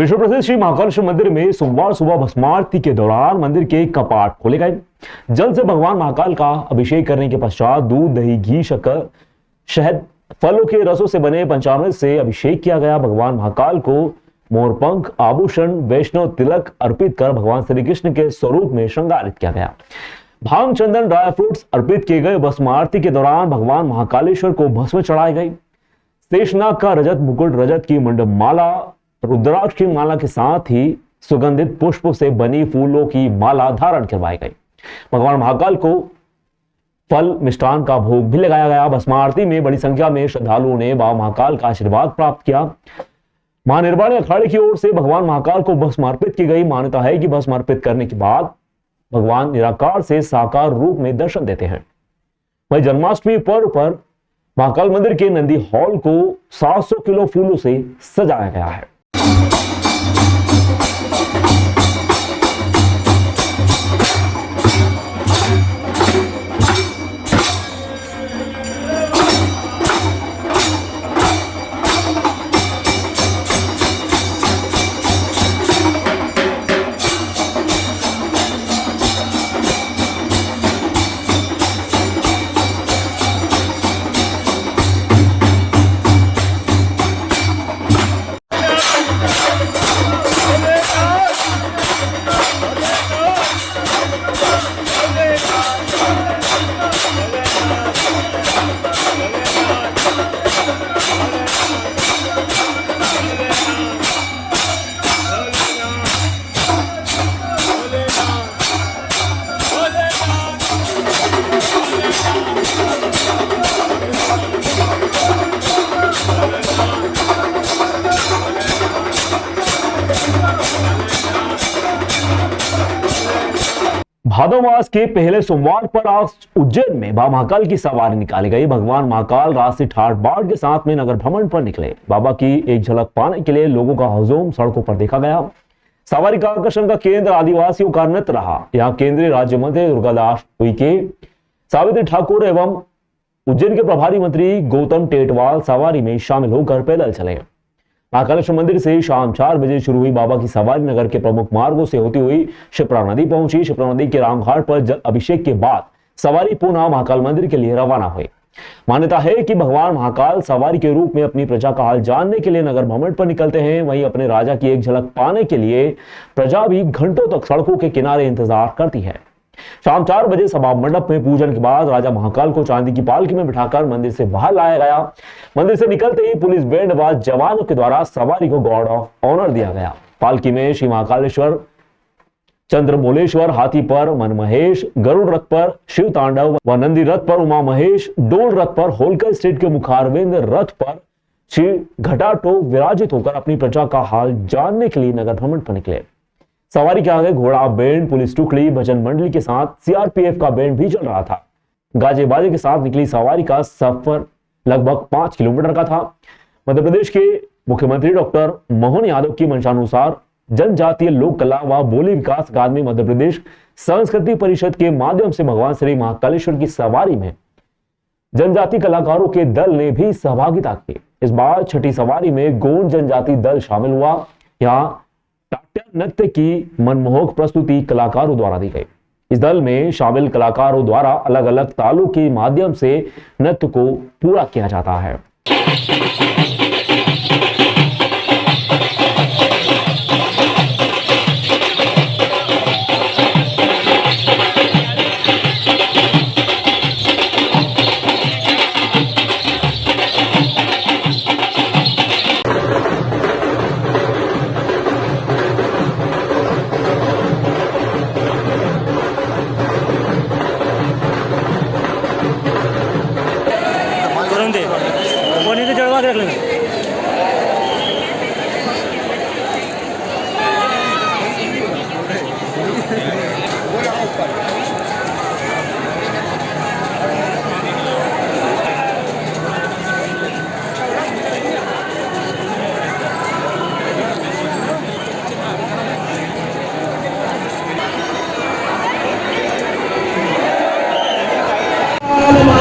विश्व प्रसिद्ध श्री महाकालेश्वर मंदिर में सोमवार सुबह भस्म आरती के दौरान मंदिर के कपाट खोले गए। जल से भगवान महाकाल का अभिषेक करने के पश्चात दूध, दही, घी, शक्कर, शहद, फलों के रसों से बने पंचामृत से अभिषेक किया गया। भगवान महाकाल को मोरपंख, आभूषण, वैष्णव तिलक अर्पित कर भगवान श्री कृष्ण के स्वरूप में श्रृंगारित किया गया। भांग, चंदन, ड्राई फ्रूट्स अर्पित किए गए। भस्म आरती के दौरान भगवान महाकालेश्वर को भस्म चढ़ाई गई। शेषनाग का रजत मुकुट, रजत की मंडप माला, रुद्राक्ष की माला के साथ ही सुगंधित पुष्प से बनी फूलों की माला धारण करवाई गई। भगवान महाकाल को फल, मिष्टान का भोग भी लगाया गया। भस्म आरती में बड़ी संख्या में श्रद्धालुओं ने बाबा महाकाल का आशीर्वाद प्राप्त किया। महानिर्वाणी अखाड़े की ओर से भगवान महाकाल को भस्म अर्पित की गई। मान्यता है कि भस्म अर्पित करने के बाद भगवान निराकार से साकार रूप में दर्शन देते हैं। वही जन्माष्टमी पर्व पर महाकाल मंदिर के नंदी हॉल को 700 किलो फूलों से सजाया गया है। भादो मास के पहले सोमवार पर आज उज्जैन में बाबा महाकाल की सवारी निकाली गई। भगवान महाकाल राशि ठाठ बाट के साथ में नगर भ्रमण पर निकले। बाबा की एक झलक पाने के लिए लोगों का हुजूम सड़कों पर देखा गया। सवारी का आकर्षण का केंद्र आदिवासियों का नृत्य रहा। यहाँ केंद्रीय राज्य मंत्री दुर्गादास उइके, सावित्री ठाकुर एवं उज्जैन के प्रभारी मंत्री गौतम टेटवाल सवारी में शामिल होकर पैदल चले। महाकालेश्वर मंदिर से शाम 4 बजे शुरू हुई बाबा की सवारी नगर के प्रमुख मार्गों से होती हुई शिप्रा नदी पहुंची। शिप्रा नदी के रामघाट पर जल अभिषेक के बाद सवारी पुनः महाकाल मंदिर के लिए रवाना हुई। मान्यता है कि भगवान महाकाल सवारी के रूप में अपनी प्रजा का हाल जानने के लिए नगर भ्रमण पर निकलते हैं। वहीं अपने राजा की एक झलक पाने के लिए प्रजा भी घंटों तक सड़कों के किनारे इंतजार करती है। शाम 4 बजे सभा मंडप में पूजन के बाद राजा महाकाल को चांदी की पालकी में बिठाकर मंदिर से बाहर लाया गया। मंदिर से निकलते ही पुलिस बैंड बाज जवानों के द्वारा सवारी को गार्ड ऑफ ऑनर दिया गया। पालकी में श्री महाकालेश्वर, चंद्रमौलेश्वर, हाथी पर मनमहेश, गरुड़ रथ पर शिव तांडव व नंदी रथ पर उमा महेश, डोल रथ पर होलकर स्टेट के मुखारविंद, रथ पर श्री घटाटो विराजित होकर अपनी प्रजा का हाल जानने के लिए नगर भ्रमण पर निकले। सवारी के आगे घोड़ा बैंड, पुलिस टुकड़ी, भजन मंडली के साथ सीआरपीएफ का बैंड भी चल रहा था। गाजे बाजे के साथ निकली सवारी का सफर लगभग 5 किलोमीटर का था। मध्य प्रदेश के मुख्यमंत्री डॉक्टर मोहन यादव की मंशानुसार जनजातीय लोक कला व बोली विकास अकादमी मध्य प्रदेश संस्कृति परिषद के माध्यम से भगवान श्री महाकालेश्वर की सवारी में जनजाति कलाकारों के दल ने भी सहभागिता की। इस बार छठी सवारी में गोंड जनजाति दल शामिल हुआ। यहाँ टाट्या नृत्य की मनमोहक प्रस्तुति कलाकारों द्वारा दी गई। इस दल में शामिल कलाकारों द्वारा अलग अलग तालों के माध्यम से नृत्य को पूरा किया जाता है। हमारे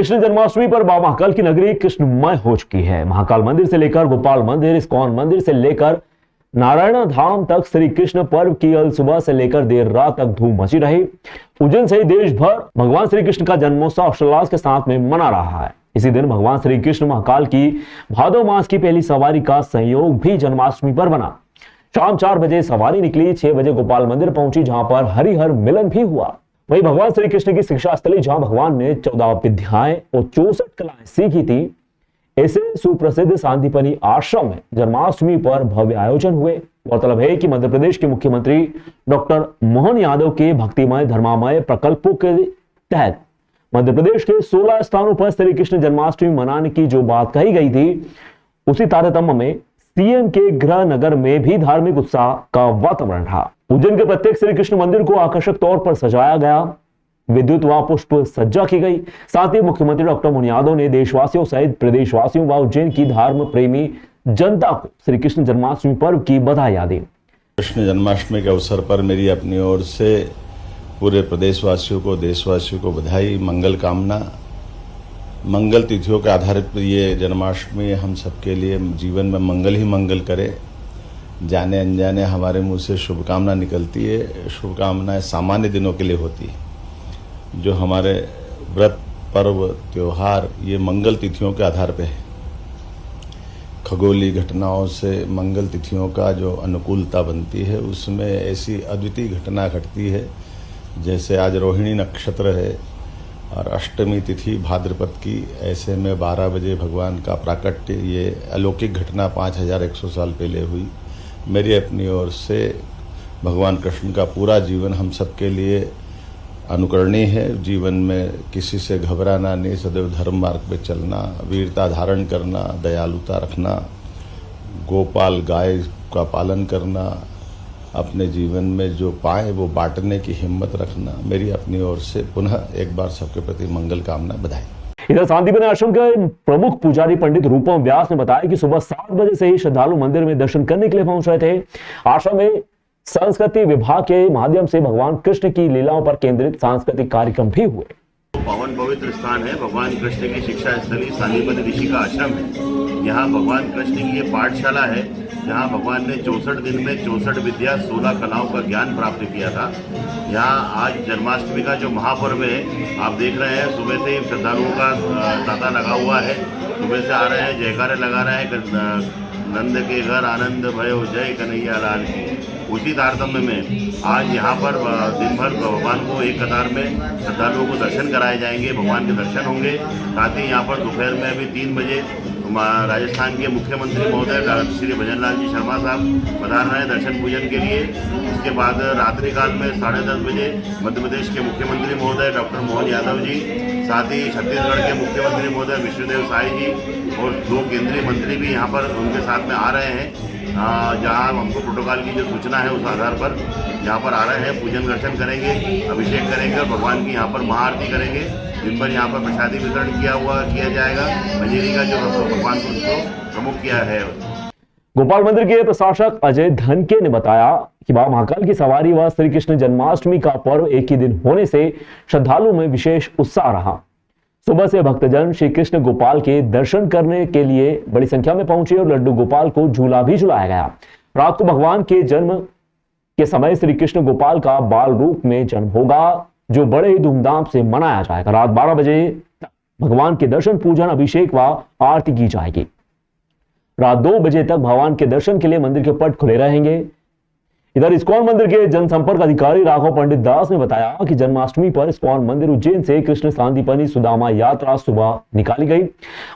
कृष्ण जन्माष्टमी पर बाबा महाकाल की नगरी कृष्णमय हो चुकी है। महाकाल मंदिर से लेकर गोपाल मंदिर, इस्कॉन मंदिर से लेकर नारायण धाम तक श्री कृष्ण पर्व की अल सुबह से लेकर देर रात तक धूम मची रही। उज्जैन सहित देश भर भगवान श्री कृष्ण का जन्मोत्सव हर्षोल्लास के साथ में मना रहा है। इसी दिन भगवान श्री कृष्ण महाकाल की भादो मास की पहली सवारी का संयोग भी जन्माष्टमी पर बना। शाम 4 बजे सवारी निकली, 6 बजे गोपाल मंदिर पहुंची, जहां पर हरिहर मिलन भी हुआ। वहीं भगवान श्री कृष्ण की शिक्षा स्थली, जहां भगवान ने 14 विद्याएं और 64 कलाएं सीखी थी, ऐसे सुप्रसिद्ध सांदीपनी आश्रम में जन्माष्टमी पर भव्य आयोजन हुए। गौरतलब है कि मध्य प्रदेश के मुख्यमंत्री डॉक्टर मोहन यादव के भक्तिमय धर्मामय प्रकल्पों के तहत मध्य प्रदेश के 16 स्थानों पर श्री कृष्ण जन्माष्टमी मनाने की जो बात कही गई थी, उसी तारतम्य में सीएम के गृह नगर में भी धार्मिक उत्साह का वातावरण रहा। उज्जैन के प्रत्येक श्री कृष्ण मंदिर को आकर्षक तौर पर सजाया गया, विद्युत व पुष्प सज्जा की गई। साथ ही मुख्यमंत्री डॉक्टर मोहन यादव ने देशवासियों सहित प्रदेशवासियों व उज्जैन की धर्म प्रेमी जनता को श्री कृष्ण जन्माष्टमी पर्व की बधाई दी। कृष्ण जन्माष्टमी के अवसर पर मेरी अपनी ओर से पूरे प्रदेशवासियों को, देशवासियों को बधाई, मंगल कामना। मंगल तिथियों के आधारित पर ये जन्माष्टमी हम सबके लिए जीवन में मंगल ही मंगल करे। जाने अनजाने हमारे मुंह से शुभकामना निकलती है। शुभकामनाएं सामान्य दिनों के लिए होती है। जो हमारे व्रत, पर्व, त्योहार ये मंगल तिथियों के आधार पे है। खगोलीय घटनाओं से मंगल तिथियों का जो अनुकूलता बनती है, उसमें ऐसी अद्वितीय घटना घटती है। जैसे आज रोहिणी नक्षत्र है और अष्टमी तिथि भाद्रपद की, ऐसे में 12 बजे भगवान का प्राकट्य, ये अलौकिक घटना 5100 साल पहले हुई। मेरी अपनी ओर से भगवान कृष्ण का पूरा जीवन हम सबके लिए अनुकरणीय है। जीवन में किसी से घबराना नहीं, सदैव धर्म मार्ग पे चलना, वीरता धारण करना, दयालुता रखना, गोपाल गाय का पालन करना, अपने जीवन में जो पाए वो बांटने की हिम्मत रखना। मेरी अपनी ओर से पुनः एक बार सबके प्रति मंगल कामना, बधाई। इधर सांदीपनी आश्रम के प्रमुख पुजारी पंडित रूपम व्यास ने बताया कि सुबह 7 बजे से ही श्रद्धालु मंदिर में दर्शन करने के लिए पहुंच रहे थे। आश्रम में संस्कृति विभाग के माध्यम से भगवान कृष्ण की लीलाओं पर केंद्रित सांस्कृतिक कार्यक्रम भी हुए। पावन पवित्र स्थान है, भगवान कृष्ण की शिक्षा स्थली सांदीपनी ऋषि का आश्रम है। यहाँ भगवान कृष्ण की ये पाठशाला है, जहाँ भगवान ने 64 दिन में 64 विद्या 16 कलाओं का ज्ञान प्राप्त किया था। यहाँ आज जन्माष्टमी का जो महापर्व है, आप देख रहे हैं, सुबह से ही श्रद्धालुओं का तांता लगा हुआ है। सुबह से आ रहे हैं, जयकारे लगा रहे हैं, नंद के घर आनंद भयो जय कन्हैया लाल की। उसी तारतम्य में आज यहाँ पर दिन भर भगवान को एक कतार में श्रद्धालुओं को दर्शन कराए जाएंगे, भगवान के दर्शन होंगे। साथ ही यहाँ पर दोपहर में अभी 3 बजे राजस्थान के मुख्यमंत्री महोदय श्री भजन लाल जी शर्मा साहब पधार रहे हैं दर्शन पूजन के लिए। उसके बाद रात्रि काल में 10:30 बजे मध्य प्रदेश के मुख्यमंत्री महोदय डॉक्टर मोहन यादव जी, साथ ही छत्तीसगढ़ के मुख्यमंत्री महोदय विष्णुदेव साय जी और 2 केंद्रीय मंत्री भी यहाँ पर उनके साथ में आ रहे हैं। जहाँ हमको प्रोटोकॉल की जो सूचना है उस आधार पर यहाँ पर आ रहे हैं, पूजन दर्शन करेंगे, अभिषेक करेंगे और भगवान की यहाँ पर महाआरती करेंगे। दिन भर यहाँ पर प्रसादी वितरण किया जाएगा। मंजरी का जो भगवान को प्रमुख किया है। गोपाल मंदिर के प्रशासक अजय धनके ने बताया कि बाबा महाकाल की सवारी व श्री कृष्ण जन्माष्टमी का पर्व एक ही दिन होने से श्रद्धालुओं में विशेष उत्साह रहा। सुबह से भक्तजन श्री कृष्ण गोपाल के दर्शन करने के लिए बड़ी संख्या में पहुंचे और लड्डू गोपाल को झूला भी झुलाया गया। रात को भगवान के जन्म के समय श्री कृष्ण गोपाल का बाल रूप में जन्म होगा, जो बड़े ही धूमधाम से मनाया जाएगा। रात 12 बजे तक भगवान के दर्शन, पूजन, अभिषेक व आरती की जाएगी। रात 2 बजे तक भगवान के दर्शन के लिए मंदिर के पट खुले रहेंगे। इधर इस्कॉन मंदिर के जनसंपर्क अधिकारी राघव पंडित दास ने बताया कि जन्माष्टमी पर इस्कॉन मंदिर उज्जैन से कृष्ण सांदीपनी सुदामा यात्रा सुबह निकाली गई।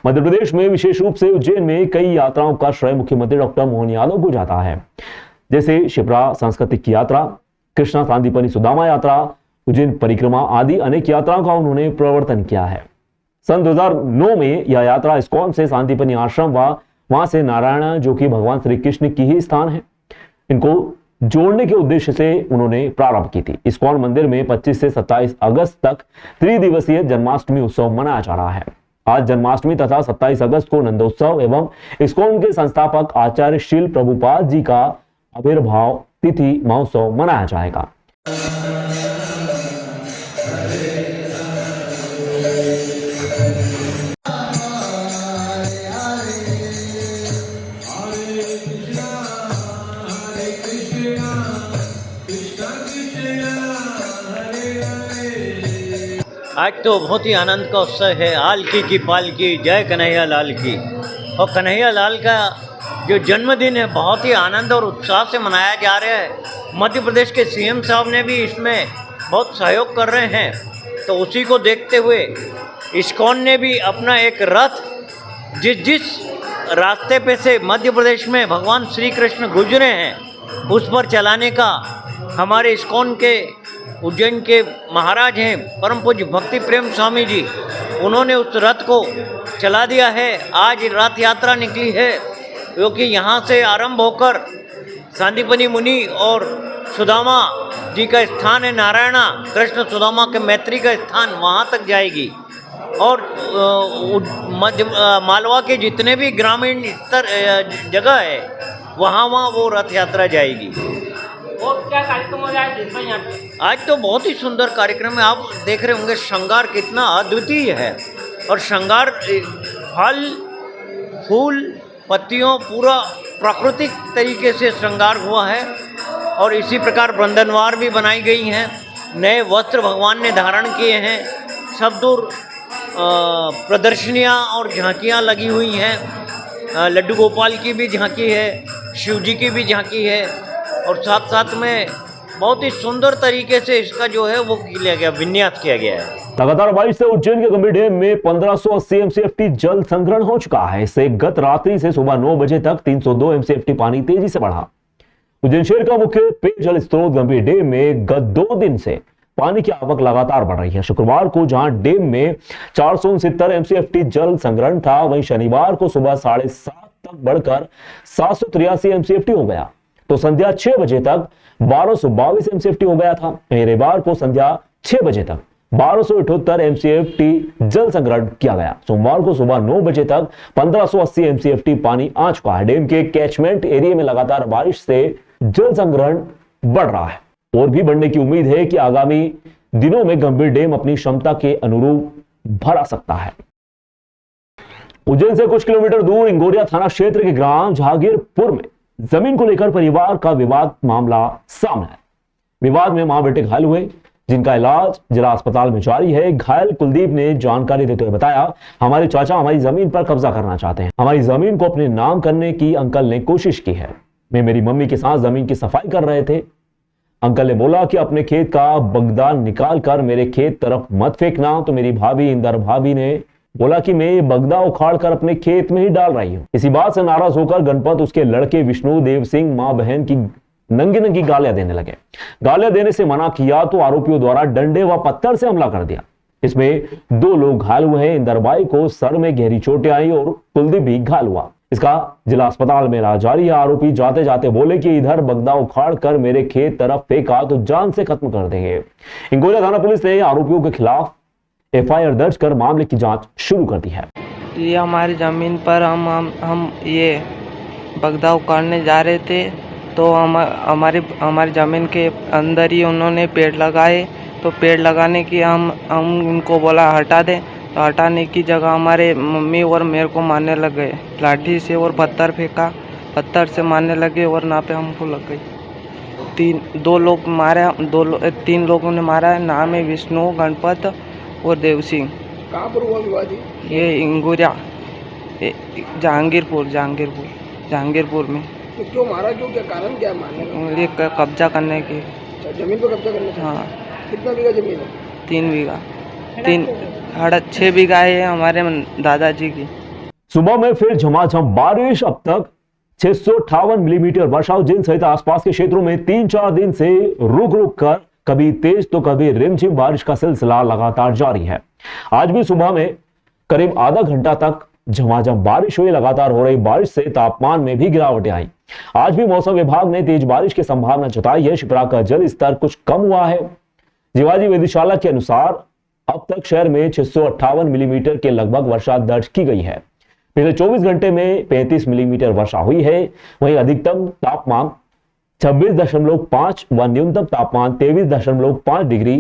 मध्य प्रदेश में विशेष रूप से उज्जैन में कई यात्राओं का श्रेय मुख्यमंत्री डॉक्टर मोहन यादव को जाता है, जैसे शिप्रा सांस्कृतिक यात्रा, कृष्णा सांदीपनी सुदामा यात्रा, उज्जैन परिक्रमा आदि अनेक यात्राओं का उन्होंने प्रवर्तन किया है। सन 2009 में यह यात्रा इस्कॉन से सांदीपनी आश्रम व वहां से नारायण, जो कि भगवान श्री कृष्ण की ही स्थान है, इनको जोड़ने के उद्देश्य से उन्होंने प्रारंभ की थी। इस्कॉन मंदिर में 25 से 27 अगस्त तक त्रिदिवसीय जन्माष्टमी उत्सव मनाया जा रहा है। आज जन्माष्टमी तथा 27 अगस्त को नंदोत्सव एवं इस्कॉन के संस्थापक आचार्य शील प्रभुपाद जी का आविर्भाव तिथि महोत्सव मनाया जाएगा। Hare आज तो बहुत ही आनंद का उत्सव है। आलकी की पालकी, जय कन्हैया लाल की। और कन्हैया लाल का जो जन्मदिन है बहुत ही आनंद और उत्साह से मनाया जा रहा है। मध्य प्रदेश के सीएम साहब ने भी इसमें बहुत सहयोग कर रहे हैं, तो उसी को देखते हुए इस्कॉन ने भी अपना एक रथ जिस रास्ते पे से मध्य प्रदेश में भगवान श्री कृष्ण गुजरे हैं उस पर चलाने का हमारे इस्कॉन के उज्जैन के महाराज हैं परम पूज्य भक्ति प्रेम स्वामी जी, उन्होंने उस रथ को चला दिया है। आज रथ यात्रा निकली है क्योंकि यहाँ से आरंभ होकर सांदीपनि मुनि और सुदामा जी का स्थान है, नारायणा कृष्ण सुदामा के मैत्री का स्थान, वहाँ तक जाएगी। और मालवा के जितने भी ग्रामीण स्तर जगह है वहाँ वो रथ यात्रा जाएगी। और क्या कार्यक्रम हो रहा है जिसमें यहाँ पे? आज तो बहुत ही सुंदर कार्यक्रम है। आप देख रहे होंगे श्रृंगार कितना अद्वितीय है, और श्रृंगार फल फूल पत्तियों पूरा प्राकृतिक तरीके से श्रृंगार हुआ है। और इसी प्रकार बंधनवार भी बनाई गई हैं, नए वस्त्र भगवान ने धारण किए हैं, सब दूर प्रदर्शनियाँ और झांकियाँ लगी हुई हैं। लड्डू गोपाल की भी झांकी है, शिव जी की भी झांकी है, और साथ साथ में बहुत ही सुंदर तरीके से इसका जो है वो किया गया, विन्यास किया गया है। लगातार बारिश से उज्जैन के गंभीर डैम में 1580 एमसीएफटी जल संग्रहण हो चुका है। इससे गत रात्रि से सुबह 9 बजे तक 302 एमसीएफटी पानी तेजी से बढ़ा। उज्जैन शहर का मुख्य पेयजल स्रोत गंभीर डैम में गत 2 दिन से पानी की आवक लगातार बढ़ रही है। शुक्रवार को जहां डैम में 469 एमसीएफटी जल संग्रहण था, वहीं शनिवार को सुबह 7:30 तक बढ़कर 783 एमसीएफटी हो गया, तो संध्या 6 बजे तक 1222 एमसीएफटी हो गया था। रविवार को संध्या 6 बजे तक 1278 एमसीएफटी जल संग्रहण किया गया। सोमवार को सुबह 9 बजे तक 1580 एमसीएफटी पानी आ चुका है। डैम के कैचमेंट एरिया में लगातार बारिश से जल संग्रहण बढ़ रहा है और भी बढ़ने की उम्मीद है कि आगामी दिनों में गंभीर डैम अपनी क्षमता के अनुरूप भरा सकता है। उज्जैन से कुछ किलोमीटर दूर इंगोरिया थाना क्षेत्र के ग्राम जहांगीरपुर में जमीन को लेकर परिवार का विवाद मामला सामने है। विवाद में मां बेटे घायल हुए, जिनका इलाज जिला अस्पताल में जारी है। घायल कुलदीप ने जानकारी देते हुए बताया, हमारे चाचा हमारी जमीन पर कब्जा करना चाहते हैं। हमारी जमीन को अपने नाम करने की अंकल ने कोशिश की है। मैं मेरी मम्मी के साथ जमीन की सफाई कर रहे थे। अंकल ने बोला कि अपने खेत का बगदा निकाल कर मेरे खेत तरफ मत फेंकना, तो मेरी भाभी इंदर भाभी ने बोला कि मैं ये बगदा उखाड़ कर अपने खेत में ही डाल रही हूं। इसी बात से नाराज होकर गणपत उसके लड़के विष्णु देव सिंह मां बहन की नंगी नंगी गालियां देने लगे। गालियां देने से मना किया तो आरोपियों द्वारा डंडे व पत्थर से हमला कर दिया। इसमें 2 लोग घायल हुए हैं। इंदरबाई को सर में गहरी चोटें आई और कुलदीप भी घायल हुआ। इसका जिला अस्पताल में इलाज जारी है। आरोपी जाते जाते बोले कि इधर बगदा उखाड़ कर मेरे खेत तरफ फेंका तो जान से खत्म कर देंगे। इंगोरिया थाना पुलिस ने आरोपियों के खिलाफ एफआईआर दर्ज कर मामले की जांच शुरू कर दी है। ये हमारी ज़मीन पर हम ये बगदा उखाड़ने जा रहे थे, तो हमारी ज़मीन के अंदर ही उन्होंने पेड़ लगाए। तो पेड़ लगाने की हम उनको बोला हटा दें, तो हटाने की जगह हमारे मम्मी और मेरे को मारने लग गए लाठी से, और पत्थर फेंका, पत्थर से मारने लगे और ना पे हमको लग गई। 3 लोग मारे, 3 लोगों ने मारा है। नाम है विष्णु, गणपत और देव सिंह। कहाँ पर हुआ विवाद? ये इंगोरिया जहांगीरपुर में। तो क्यों मारा, क्यों, क्या कारण क्या मारने का? ये कब्जा करने के। जमीन पर कब्जा करने का? हाँ। कितना बीघा जमीन है? 3 बीघा, 6 बीघा है हमारे दादाजी की। सुबह में फिर झमाझम बारिश। अब तक 658 मिलीमीटर वर्षा उज्जैन सहित आसपास के क्षेत्रों में 3-4 दिन से रुक रुक कर कभी तेज तो कभी रिमझिम बारिश का सिलसिला लगातार जारी है। आज भी सुबह में करीब आधा घंटा तक झमाझम बारिश हुई। लगातार हो रही बारिश से तापमान में भी गिरावटें आई। आज भी मौसम विभाग ने तेज बारिश की संभावना जताई है। शिप्रा का जल स्तर कुछ कम हुआ है। जीवाजी वेधशाला के अनुसार अब तक शहर में 658 मिलीमीटर के लगभग वर्षा दर्ज की गई है। पिछले 24 घंटे में 35 मिलीमीटर वर्षा हुई है। वहीं अधिकतम तापमान 26.5 व न्यूनतम तापमान 23.5 डिग्री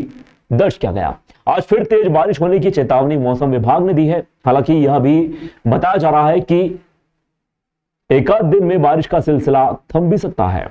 दर्ज किया गया। आज फिर तेज बारिश होने की चेतावनी मौसम विभाग ने दी है। हालांकि यह भी बताया जा रहा है कि एक आध दिन में बारिश का सिलसिला थम भी सकता है।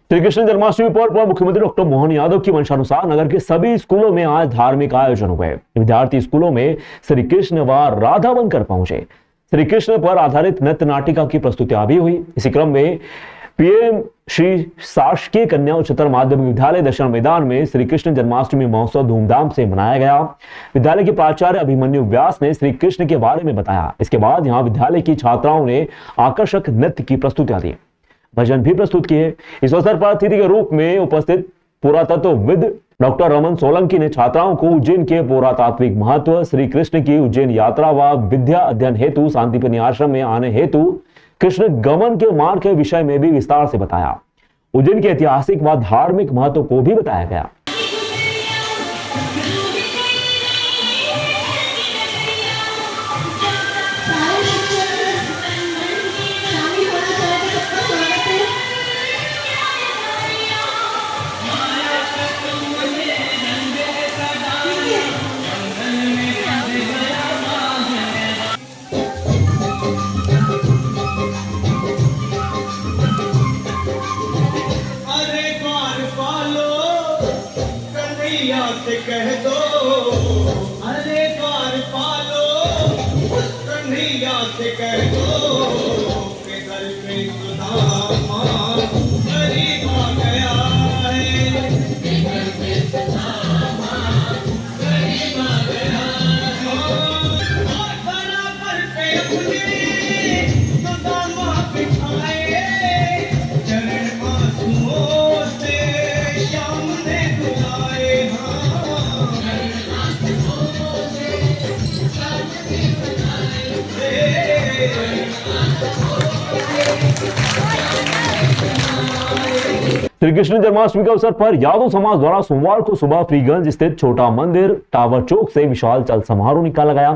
श्री कृष्ण जन्माष्टमी पर मुख्यमंत्री डॉक्टर मोहन यादव की मंशानुसार नगर के सभी स्कूलों में आज धार्मिक आयोजन हुए। विद्यार्थी स्कूलों में श्री कृष्ण व राधा बनकर पहुंचे। श्री कृष्ण पर आधारित नृत्य नाटिका की प्रस्तुतियां भी हुई। इसी क्रम में पीएम श्री शासकीय कन्या उच्चतर माध्यमिक विद्यालय दशहरा मैदान में श्री कृष्ण जन्माष्टमी महोत्सव धूमधाम से मनाया गया। विद्यालय के प्राचार्य अभिमन्यु व्यास ने श्री कृष्ण के बारे में बताया। इसके बाद यहां विद्यालय की छात्राओं ने आकर्षक नृत्य की प्रस्तुतियां दी, भजन भी प्रस्तुत किए। इस अवसर पर अतिथि के रूप में उपस्थित पुरातत्वविद डॉक्टर रमन सोलंकी ने छात्राओं को उज्जैन के पुरातात्विक महत्व, श्री कृष्ण की उज्जैन यात्रा व विद्या अध्ययन हेतु शांतिपनी आश्रम में आने हेतु कृष्ण गमन के मार्ग के विषय में भी विस्तार से बताया। उज्जैन के ऐतिहासिक व धार्मिक महत्व को भी बताया गया। से कह दो, अरे द्वार पालो, कन्हैया से कह दो कि घर पे सुदामा गरीब आ गया है, घर पे सुदामा गरीब आ गया है। बराबर पे अपने सुदामा बिठाए, चरण आंसुओं से श्याम ने बुलाए। श्री कृष्ण जन्माष्टमी के अवसर पर यादव समाज द्वारा सोमवार को सुबह फ्रीगंज स्थित छोटा मंदिर टावर चौक से विशाल चल समारोह निकाला गया।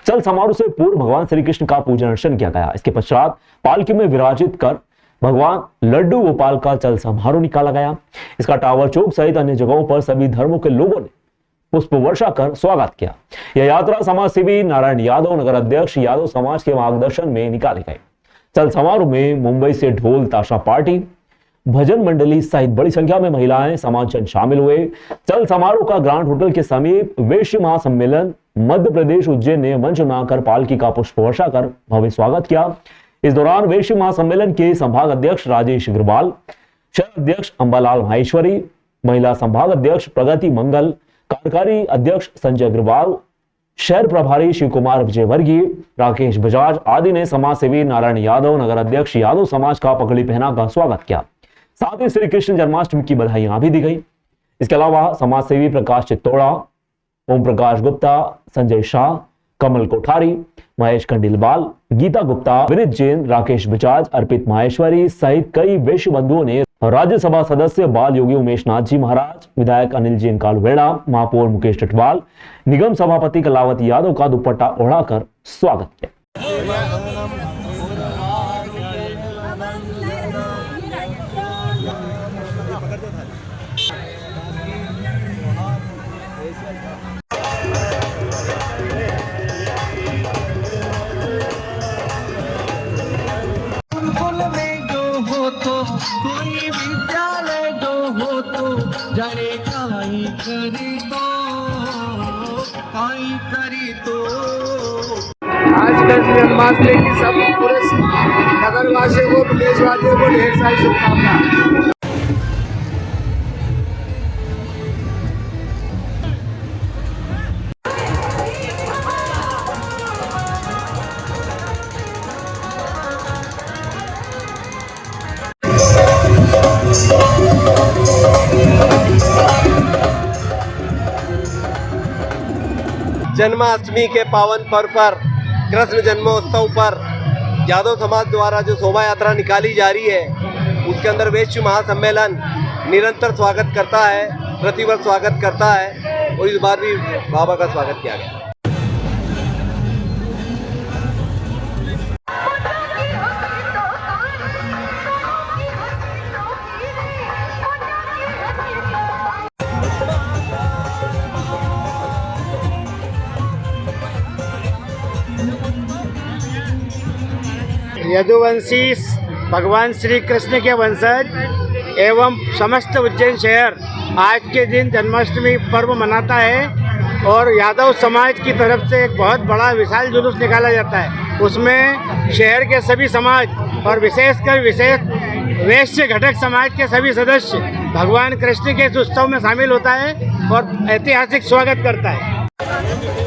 चल समारोह से पूर्व भगवान श्री कृष्ण का पूजन अर्चन किया गया। इसके पश्चात पालकी में विराजित कर भगवान लड्डू गोपाल का चल समारोह निकाला गया। इसका टावर चौक सहित अन्य जगहों पर सभी धर्मों के लोगों ने पुष्प वर्षा कर स्वागत किया। यह यात्रा समाज सेवी नारायण यादव, नगर अध्यक्ष यादव समाज के मार्गदर्शन में निकाली गई। चल समारोह में मुंबई से ढोल ताशा पार्टी, भजन मंडली सहित बड़ी संख्या में महिलाएं समाजजन शामिल हुए। चल समारोह का ग्रांड होटल के समीप वैश्य महासम्मेलन मध्य प्रदेश उज्जैन ने मंच बनाकर पालकी का पुष्प वर्षा कर भव्य स्वागत किया। इस दौरान वैश्य महासम्मेलन के संभाग अध्यक्ष राजेश अग्रवाल, शहर अध्यक्ष अंबालाल माहेश्वरी, महिला संभाग अध्यक्ष प्रगति मंगल, कार्यकारी अध्यक्ष संजय अग्रवाल, शहर प्रभारी शिव कुमार विजयवर्गीय, राकेश बजाज आदि ने समाज सेवी नारायण यादव, नगर अध्यक्ष यादव समाज का पगड़ी पहनाकर स्वागत किया। साथ ही श्री कृष्ण जन्माष्टमी की बधाइयां भी दी गई। इसके अलावा समाज सेवी प्रकाश चित्तौड़ा, ओम प्रकाश गुप्ता, संजय शाह, कमल कोठारी, महेश खंडिलवाल, गीता गुप्ता, विनीत जैन, राकेश बजाज, अर्पित माहेश्वरी सहित कई वैश्य बंधुओं ने राज्यसभा सदस्य बाल योगी उमेश नाथ जी महाराज, विधायक अनिल जैन कालुवेड़ा, महापौर मुकेश टटवाल, निगम सभापति कलावती यादव का दुपट्टा ओढ़ाकर स्वागत किया। कोई विद्यालय जो हो तो जाने काई करी तो आज कृष्ण जन्माष्टमी की सब पूरे नगरवासियों को, प्रदेशवासियों को ढेर सारी शुभकामनाएं। जन्माष्टमी के पावन पर्व पर कृष्ण जन्मोत्सव पर यादव समाज द्वारा जो शोभा यात्रा निकाली जा रही है, उसके अंदर वैश्य महासम्मेलन निरंतर स्वागत करता है, प्रतिवर्ष स्वागत करता है और इस बार भी बाबा का स्वागत किया गया। यदुवंशी भगवान श्री कृष्ण के वंशज एवं समस्त उज्जैन शहर आज के दिन जन्माष्टमी पर्व मनाता है और यादव समाज की तरफ से एक बहुत बड़ा विशाल जुलूस निकाला जाता है। उसमें शहर के सभी समाज और विशेषकर वैश्य घटक समाज के सभी सदस्य भगवान कृष्ण के इस उत्सव में शामिल होता है और ऐतिहासिक स्वागत करता है।